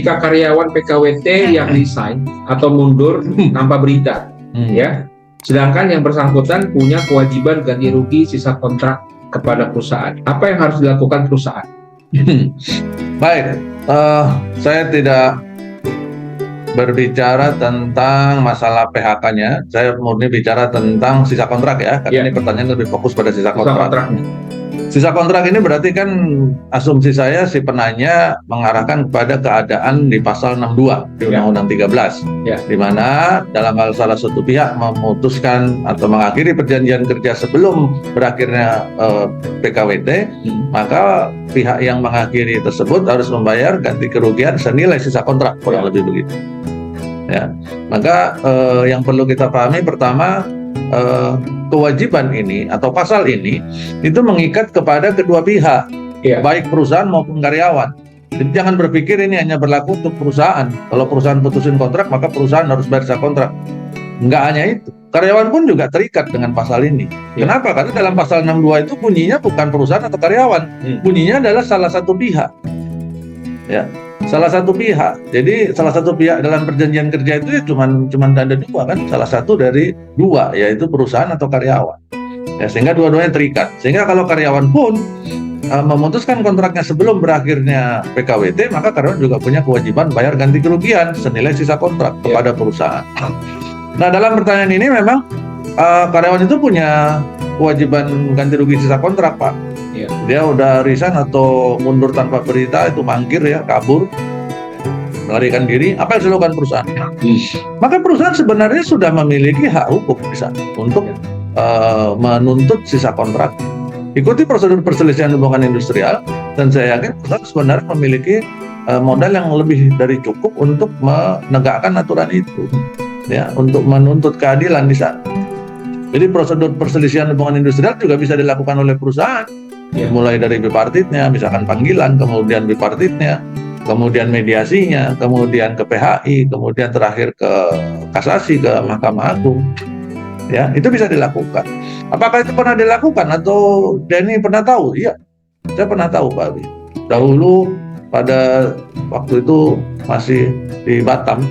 jika karyawan PKWT yang resign atau mundur tanpa berita, ya, sedangkan yang bersangkutan punya kewajiban ganti rugi sisa kontrak kepada perusahaan, apa yang harus dilakukan perusahaan? Baik, saya tidak berbicara tentang masalah PHK-nya, saya murni bicara tentang sisa kontrak ya, karena ini pertanyaan lebih fokus pada sisa kontrak. Sisa kontrak ini berarti kan asumsi saya si penanya mengarahkan kepada keadaan di pasal 62 di Undang-Undang 13, di mana dalam hal salah satu pihak memutuskan atau mengakhiri perjanjian kerja sebelum berakhirnya PKWT, maka pihak yang mengakhiri tersebut harus membayar ganti kerugian senilai sisa kontrak, kurang lebih begitu. Ya, maka yang perlu kita pahami pertama, kewajiban ini atau pasal ini itu mengikat kepada kedua pihak, baik perusahaan maupun karyawan. Jadi jangan berpikir ini hanya berlaku untuk perusahaan. Kalau perusahaan putusin kontrak, maka perusahaan harus bayar sisa kontrak. Enggak hanya itu, karyawan pun juga terikat dengan pasal ini. Kenapa? Karena dalam pasal 62 itu bunyinya bukan perusahaan atau karyawan, bunyinya adalah salah satu pihak. Ya, salah satu pihak. Jadi salah satu pihak dalam perjanjian kerja itu ya cuman ada dua kan, salah satu dari dua, yaitu perusahaan atau karyawan. Ya, sehingga dua-duanya terikat. Sehingga kalau karyawan pun memutuskan kontraknya sebelum berakhirnya PKWT, maka karyawan juga punya kewajiban bayar ganti kerugian senilai sisa kontrak kepada perusahaan. Nah, dalam pertanyaan ini memang karyawan itu punya kewajiban ganti rugi sisa kontrak, Pak. Dia udah resign atau mundur tanpa berita, itu mangkir ya, kabur, melarikan diri. Apa yang dilakukan perusahaan? Maka perusahaan sebenarnya sudah memiliki hak hukum bisa untuk menuntut sisa kontrak. Ikuti prosedur perselisihan hubungan industrial, dan saya yakin perusahaan sebenarnya memiliki modal yang lebih dari cukup untuk menegakkan aturan itu, ya, untuk menuntut keadilan di sana. Jadi prosedur perselisihan hubungan industrial juga bisa dilakukan oleh perusahaan. Mulai dari bipartitnya, misalkan panggilan, kemudian bipartitnya, kemudian mediasinya, kemudian ke PHI, kemudian terakhir ke kasasi, ke Mahkamah Agung. Ya, itu bisa dilakukan. Apakah itu pernah dilakukan atau Denny pernah tahu? Iya, saya pernah tahu, Pak Abi. Dahulu pada waktu itu masih di Batam,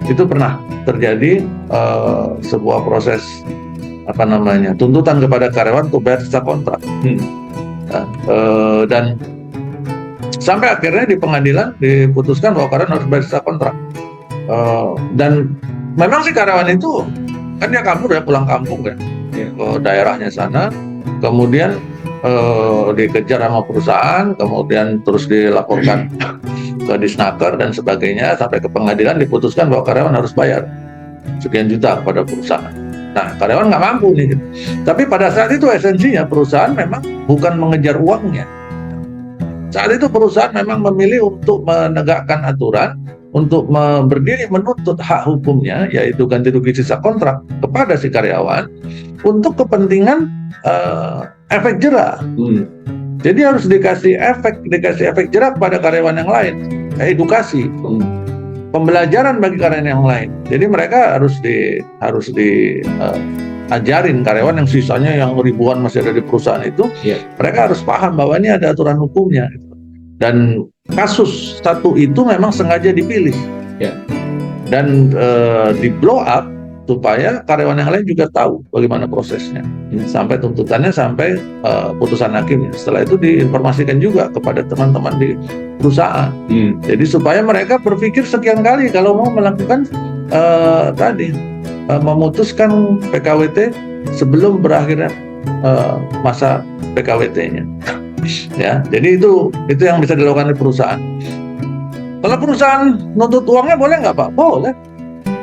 itu pernah terjadi sebuah proses tuntutan kepada karyawan untuk bayar sisa kontrak. Dan sampai akhirnya di pengadilan diputuskan bahwa karyawan harus bayar sisa kontrak. Dan memang si karyawan itu kan dia kabur ya, pulang kampung ya, ke daerahnya sana, kemudian dikejar sama perusahaan, kemudian terus dilaporkan ke Disnaker dan sebagainya, sampai ke pengadilan diputuskan bahwa karyawan harus bayar sekian juta kepada perusahaan. Nah, karyawan nggak mampu nih. Tapi pada saat itu esensinya perusahaan memang bukan mengejar uangnya. Saat itu perusahaan memang memilih untuk menegakkan aturan, untuk berdiri menuntut hak hukumnya, yaitu ganti rugi sisa kontrak kepada si karyawan untuk kepentingan efek jera. Jadi harus dikasih efek jera kepada karyawan yang lain, edukasi. Pembelajaran bagi karyawan yang lain. Jadi mereka harus diajarin karyawan yang sisanya yang ribuan masih ada di perusahaan itu, mereka harus paham bahwa ini ada aturan hukumnya. Dan kasus satu itu memang sengaja dipilih, dan di blow up supaya karyawan yang lain juga tahu bagaimana prosesnya, sampai tuntutannya, sampai putusan hakimnya. Setelah itu diinformasikan juga kepada teman-teman di perusahaan. Jadi supaya mereka berpikir sekian kali kalau mau melakukan memutuskan PKWT sebelum berakhirnya masa PKWT-nya. Ya, jadi itu yang bisa dilakukan di perusahaan. Kalau perusahaan nuntut uangnya boleh nggak, Pak? Boleh.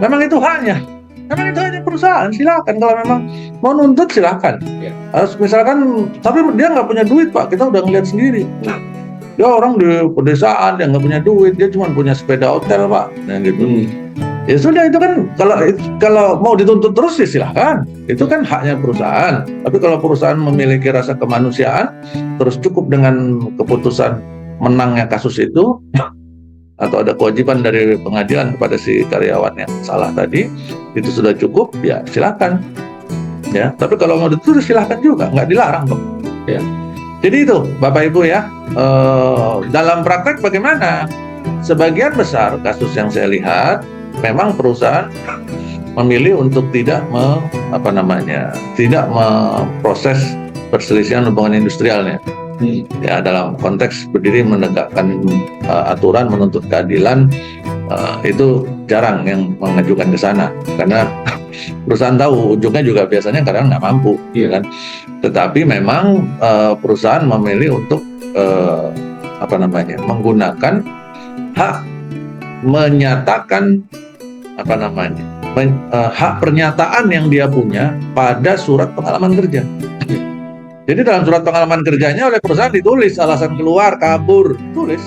Memang itu haknya. Memang itu hanya perusahaan, silakan. Kalau memang mau nuntut silakan. Harus misalkan, tapi dia nggak punya duit, Pak. Kita udah ngeliat sendiri. Dia orang di pedesaan, dia nggak punya duit, dia cuma punya sepeda hotel, Pak. Nah gitu. Ya sudah, itu kan kalau mau dituntut terus ya silakan. Itu kan haknya perusahaan. Tapi kalau perusahaan memiliki rasa kemanusiaan, terus cukup dengan keputusan menangnya kasus itu, atau ada kewajiban dari pengadilan kepada si karyawan yang salah tadi, itu sudah cukup, ya silakan. Ya, tapi kalau mau dituntut silakan juga, nggak dilarang kok. Ya. Jadi itu, Bapak Ibu ya, dalam praktek bagaimana? sebagian besar kasus yang saya lihat memang perusahaan memilih untuk tidak memproses perselisihan hubungan industrialnya. Ya, dalam konteks berdiri menegakkan aturan, menuntut keadilan, itu jarang yang mengajukan ke sana karena perusahaan tahu ujungnya juga biasanya kadang nggak mampu, kan. Tetapi memang perusahaan memilih untuk menggunakan hak menyatakan hak pernyataan yang dia punya pada surat pengalaman kerja. Jadi dalam surat pengalaman kerjanya oleh perusahaan ditulis alasan keluar, kabur, tulis.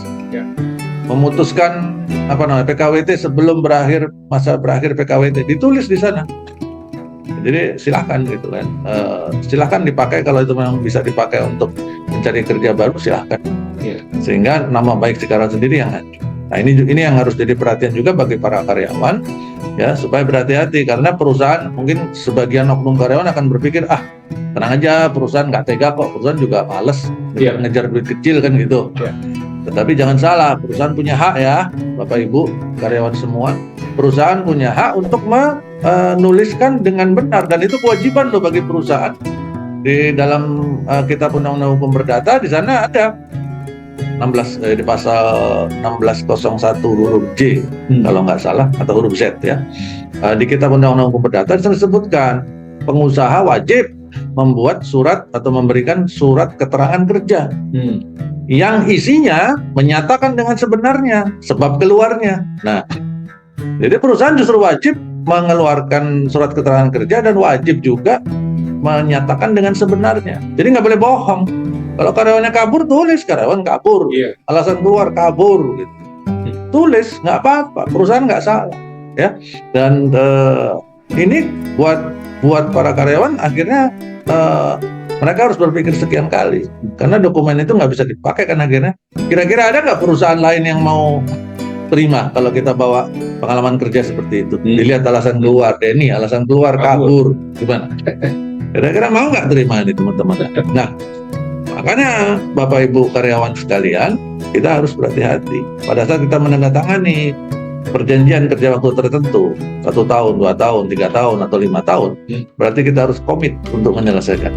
Memutuskan PKWT sebelum masa berakhir PKWT, ditulis di sana. Jadi silahkan gitu kan, silahkan dipakai kalau itu memang bisa dipakai untuk mencari kerja baru, silahkan. Sehingga nama baik si karyawan sendiri yang hancur. Nah ini yang harus jadi perhatian juga bagi para karyawan, ya, supaya berhati-hati karena perusahaan mungkin sebagian oknum karyawan akan berpikir tenang aja, perusahaan nggak tega kok, perusahaan juga males ngejar duit kecil kan gitu. Tetapi jangan salah, perusahaan punya hak ya, Bapak Ibu karyawan semua, perusahaan punya hak untuk menuliskan dengan benar, dan itu kewajiban loh bagi perusahaan. Di dalam Kitab Undang-Undang Hukum Perdata di sana ada di pasal 1601 huruf J kalau nggak salah, atau huruf Z ya. Di Kitab Undang-Undang Hukum Perdata disebutkan pengusaha wajib membuat surat atau memberikan surat keterangan kerja yang isinya menyatakan dengan sebenarnya sebab keluarnya. Nah, jadi perusahaan justru wajib mengeluarkan surat keterangan kerja dan wajib juga menyatakan dengan sebenarnya. Jadi nggak boleh bohong. Kalau karyawannya kabur, tulis karyawan kabur, alasan keluar kabur, gitu. Tulis, nggak apa-apa, perusahaan nggak salah, ya. Dan ini buat para karyawan akhirnya mereka harus berpikir sekian kali, karena dokumen itu nggak bisa dipakai kan akhirnya. Kira-kira ada nggak perusahaan lain yang mau terima kalau kita bawa pengalaman kerja seperti itu? Dilihat alasan keluar, Denny alasan keluar kabur, gimana? Kira-kira mau nggak terima ini teman-teman? Nah, makanya Bapak Ibu karyawan sekalian, kita harus berhati-hati pada saat kita menandatangani perjanjian kerja waktu tertentu, 1 tahun, 2 tahun, 3 tahun, atau 5 tahun. Berarti kita harus komit untuk menyelesaikan.